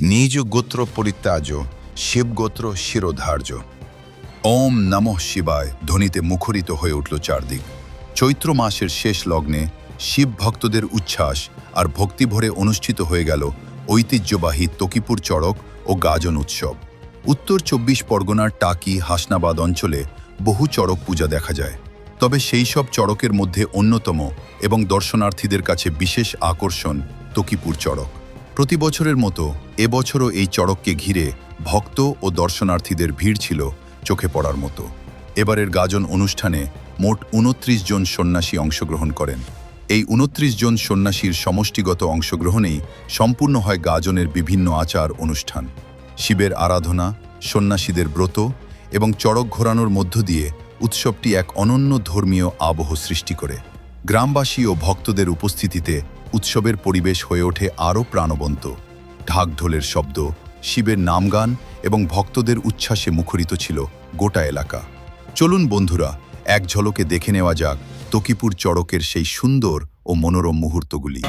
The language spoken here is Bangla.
নিজ গোত্র পরিত্যাজ্য, শিবগোত্র শিরোধার্য। ওম নমঃ শিবায় ধ্বনিতে মুখরিত হয়ে উঠল চারদিক। চৈত্র মাসের শেষ লগ্নে শিব ভক্তদের উচ্ছ্বাস আর ভক্তিভরে অনুষ্ঠিত হয়ে গেল ঐতিহ্যবাহী তকিপুর চড়ক ও গাজন উৎসব। উত্তর ২৪ পরগনার টাকি হাসনাবাদ অঞ্চলে বহু চড়ক পূজা দেখা যায়, তবে সেই সব চড়কের মধ্যে অন্যতম এবং দর্শনার্থীদের কাছে বিশেষ আকর্ষণ তকিপুর চড়ক। প্রতি বছরের মতো এবছরও এই চড়ককে ঘিরে ভক্ত ও দর্শনার্থীদের ভিড় ছিল চোখে পড়ার মতো। এবারের গাজন অনুষ্ঠানে মোট ২৯ জন সন্ন্যাসী অংশগ্রহণ করেন। এই ২৯ জন সন্ন্যাসীর সমষ্টিগত অংশগ্রহণেই সম্পূর্ণ হয় গাজনের বিভিন্ন আচার অনুষ্ঠান। শিবের আরাধনা, সন্ন্যাসীদের ব্রত এবং চড়ক ঘোরানোর মধ্য দিয়ে উৎসবটি এক অনন্য ধর্মীয় আবহ সৃষ্টি করে। গ্রামবাসী ও ভক্তদের উপস্থিতিতে উৎসবের পরিবেশ হয়ে ওঠে আরও প্রাণবন্ত। ঢাকঢোলের শব্দ, শিবের নামগান এবং ভক্তদের উচ্ছ্বাসে মুখরিত ছিল গোটা এলাকা। চলুন বন্ধুরা, এক ঝলকে দেখে নেওয়া যাক তকিপুর চড়কের সেই সুন্দর ও মনোরম মুহূর্তগুলি।